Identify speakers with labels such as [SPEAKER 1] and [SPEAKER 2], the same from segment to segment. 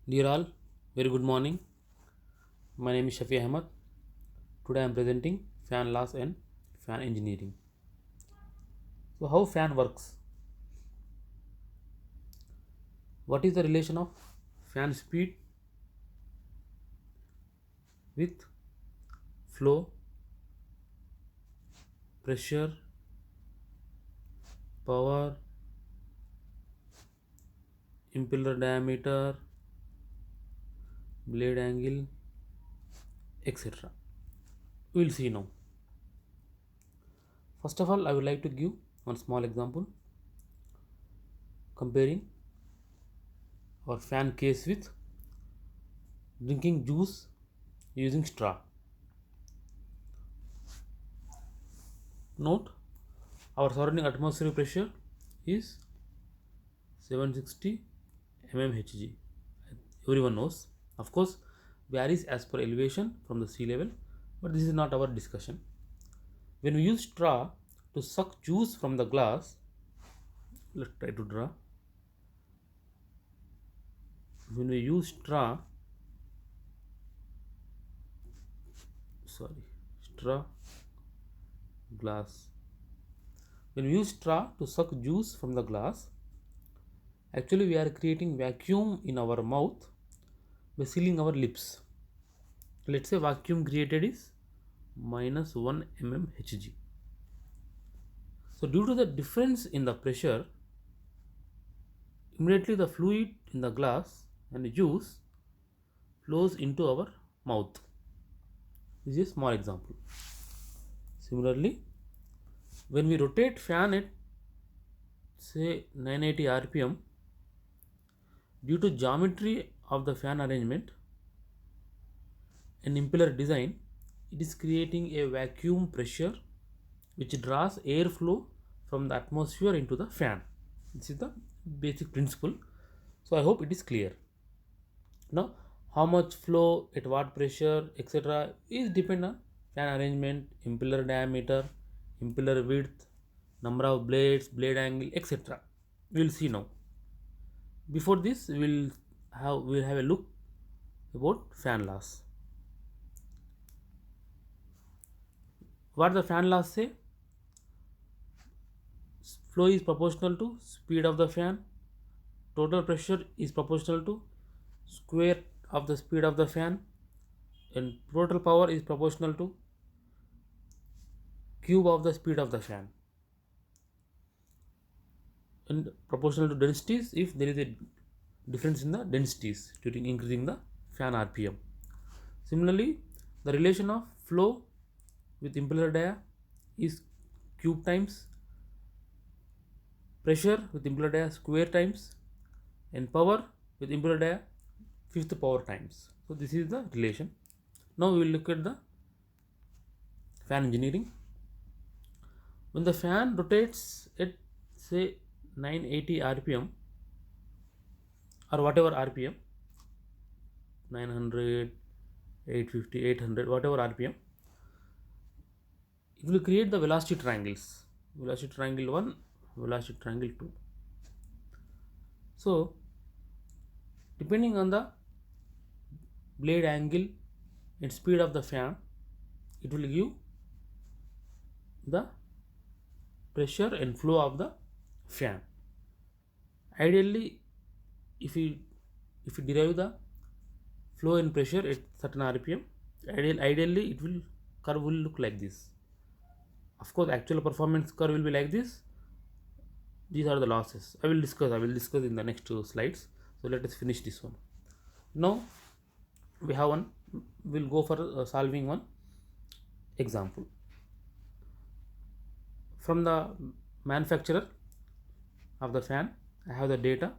[SPEAKER 1] Dear all, very good morning. My name is Shafi Ahmed. Today I am presenting fan laws and fan engineering. So, how fan works? What is the relation of fan speed with flow, pressure, power, impeller diameter, blade angle, etc. We will see now. First of all, I would like to give one small example comparing our fan case with drinking juice using straw. Note, our surrounding atmospheric pressure is 760 mmHg. Everyone knows. Of course, varies as per elevation from the sea level, but this is not our discussion. When we use straw to suck juice from the glass, let's try to draw. When we use straw, glass. When we use straw to suck juice from the glass, actually we are creating vacuum in our mouth by sealing our lips. Let's say vacuum created is minus 1 mmHg. So due to the difference in the pressure, immediately the fluid in the glass and the juice flows into our mouth. This is a small example. Similarly, when we rotate fan at say 980 rpm, due to geometry of the fan arrangement and impeller design, it is creating a vacuum pressure which draws airflow from the atmosphere into the fan. This is the basic principle. So I hope it is clear. Now, how much flow at what pressure, etc., is depend on fan arrangement, impeller diameter, impeller width, number of blades, blade angle, etc. We will see now. Before this, we'll have a look about fan laws. What the fan laws say? Flow is proportional to speed of the fan. Total pressure is proportional to square of the speed of the fan, and total power is proportional to cube of the speed of the fan, and proportional to densities if there is a difference in the densities during increasing the fan rpm. Similarly, the relation of flow with impeller dia is cube times, pressure with impeller dia square times, and power with impeller dia fifth power times. So this is the relation. Now we will look at the fan engineering. When the fan rotates at say 980 rpm or whatever rpm, 900, 850, 800, whatever rpm, it will create the velocity triangles. Velocity triangle 1, velocity triangle 2. So depending on the blade angle and speed of the fan, it will give the pressure and flow of the fan. Ideally, if we derive the flow and pressure at certain rpm, ideally it will curve will look like this. Of course, actual performance curve will be like this. These are the losses. I will discuss in the next two slides. So let us finish this one. Now we have one. We'll go for solving one example from the manufacturer of the fan. I have the data.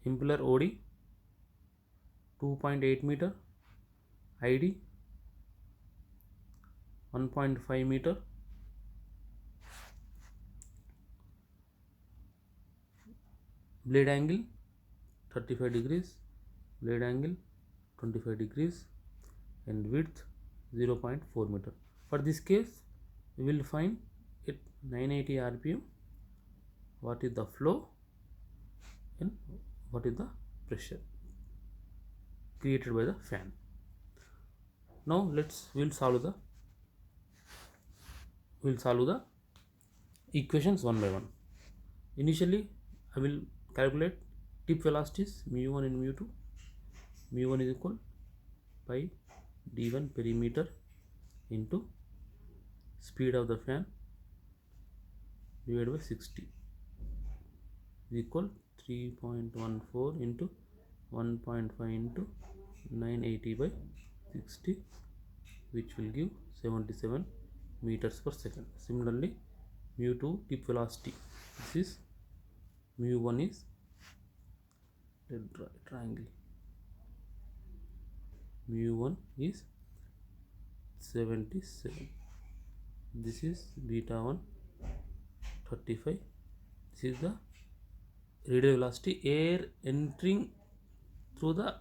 [SPEAKER 1] Impeller OD 2.8 meter, ID 1.5 meter, blade angle 35 degrees, blade angle 25 degrees, and width 0.4 meter. For this case, we will find at 980 rpm what is the flow and what is the pressure. created by the fan. Now we'll solve the equations one by one. Initially I will calculate tip velocities mu1 and mu2. mu1 is equal pi d1 perimeter into speed of the fan divided by 60 is equal 3.14 into 1.5 into 980 by 60, which will give 77 meters per second. Similarly, mu2 tip velocity, this is mu1 is triangle, mu1 is 77, this is beta 1 35, this is the radial velocity, air entering through the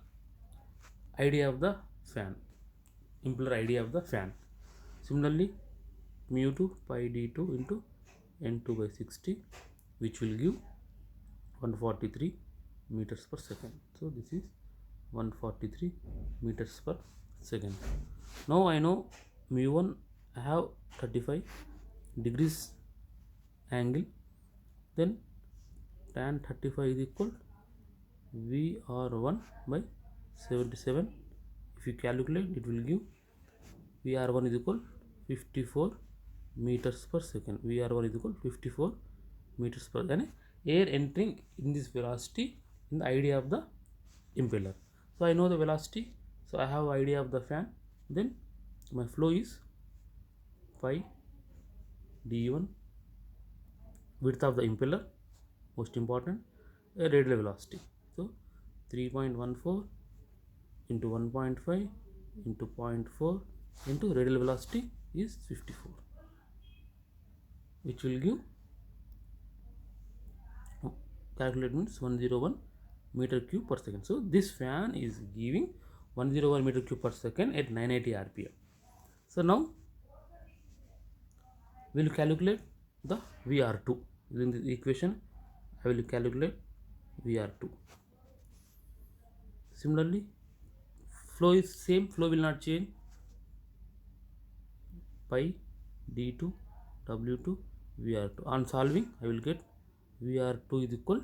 [SPEAKER 1] idea of the fan, impeller idea of the fan. Similarly, mu2 pi d2 into n2 by 60, which will give 143 meters per second. So this is 143 meters per second. Now I know mu1 I have 35 degrees angle, then tan 35 is equal VR1 by 77. If you calculate, it will give VR1 is equal 54 meters per second. VR1 is equal 54 meters per second. Air entering in this velocity in the idea of the impeller. So I know the velocity, so I have idea of the fan. Then my flow is pi d1, width of the impeller, most important, a radial velocity. So 3.14 into 1.5 into 0.4 into radial velocity is 54, which will give, calculate means 101 meter cube per second. So this fan is giving 101 meter cube per second at 980 rpm. So now we will calculate the VR2. Using this equation, I will calculate VR2. Similarly, flow is same, flow will not change. Pi d2 w2 VR2. On solving, I will get VR2 is equal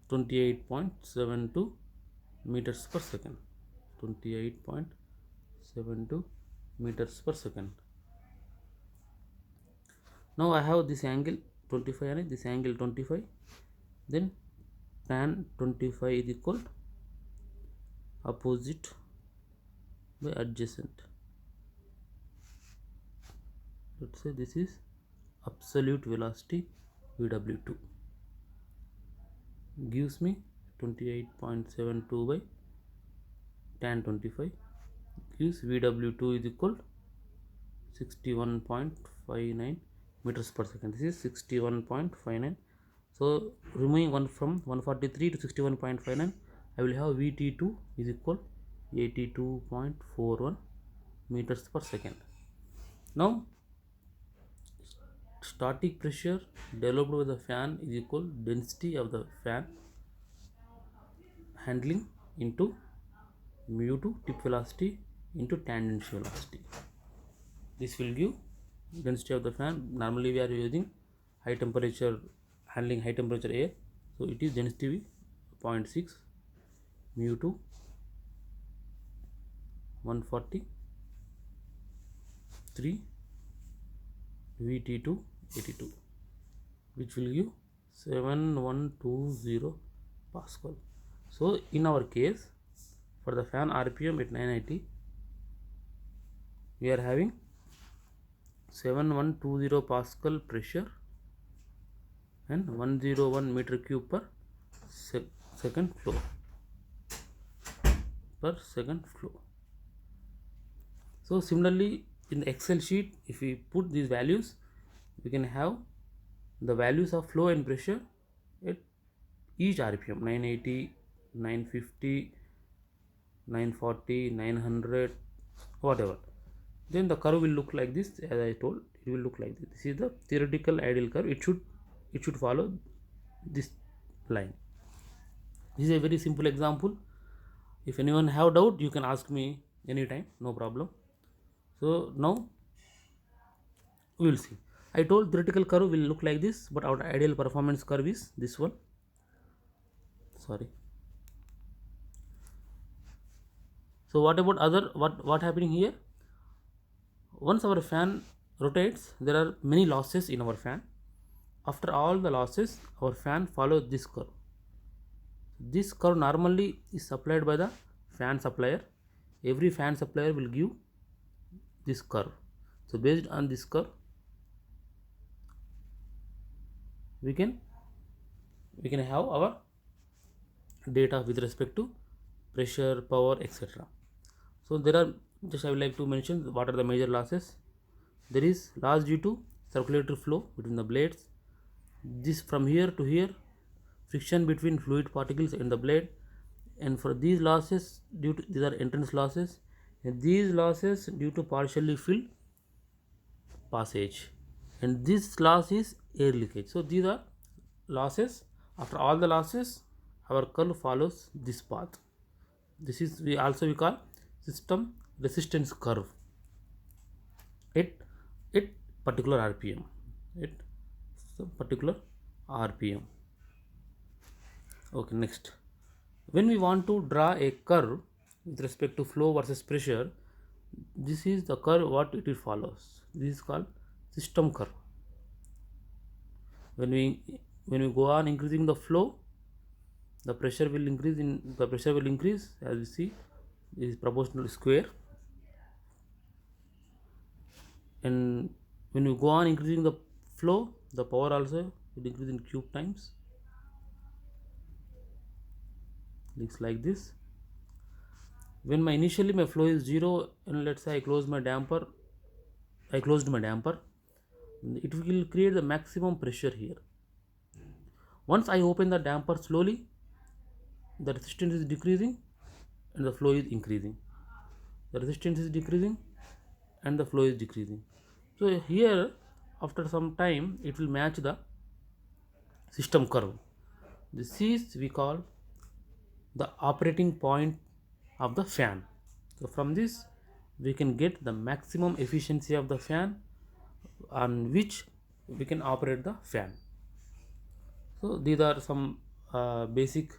[SPEAKER 1] 28.72 meters per second. 28.72 meters per second. Now I have this angle 25 and this angle 25. Then tan 25 is equal opposite by adjacent. Let's say this is absolute velocity VW2, gives me 28.72 by tan 25, gives VW2 is equal 61.59 meters per second. This is 61.59. So removing one from 143 to 61.59, I will have VT2 is equal 82.41 meters per second. Now static pressure developed by the fan is equal density of the fan handling into mu2 tip velocity into tangential velocity. This will give density of the fan. Normally we are using high temperature, handling high temperature air, so it is density 0.6, mu2 143, VT2 82, which will give 7120 Pascal. So in our case, for the fan RPM at 990, we are having 7120 Pascal pressure and 101 meter cube per second flow. So similarly, in the Excel sheet, if we put these values, we can have the values of flow and pressure at each RPM, 980, 950, 940, 900, whatever. Then the curve will look like this. As I told, it will look like this. This is the theoretical ideal curve. It should follow this line. This is a very simple example. If anyone have doubt, you can ask me anytime, no problem. So now we will see. I told theoretical curve will look like this, but our ideal performance curve is this one. Sorry. So what about other, what happening here? Once our fan rotates, there are many losses in our fan. After all the losses, our fan follows this curve. This curve normally is supplied by the fan supplier. Every fan supplier will give this curve. So based on this curve, we can have our data with respect to pressure, power, etc. So there are, just I would like to mention what are the major losses. There is loss due to circulatory flow between the blades. This from here to here, friction between fluid particles in the blade. And for these losses, these are entrance losses, and these losses due to partially filled passage, and this loss is air leakage. So these are losses. After all the losses, our curve follows this path. This is we call system resistance curve at particular rpm, at some particular rpm. Okay, next, when we want to draw a curve with respect to flow versus pressure, this is the curve what it follows. This is called system curve. When we go on increasing the flow, the pressure will increase, as you see, is proportional square. And when we go on increasing the flow, the power also will increase in cube times. Looks like this. When initially my flow is 0, and let's say I closed my damper, it will create the maximum pressure here. Once I open the damper slowly, the resistance is decreasing and the flow is increasing. The resistance is decreasing and the flow is decreasing. So here, after some time, it will match the system curve. This is we call the operating point of the fan. So from this, we can get the maximum efficiency of the fan on which we can operate the fan. So these are some basic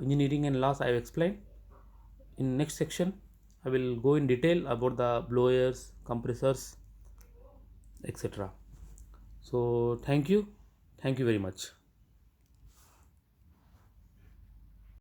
[SPEAKER 1] engineering and laws I have explained. In next section, I will go in detail about the blowers, compressors, etc. So thank you very much.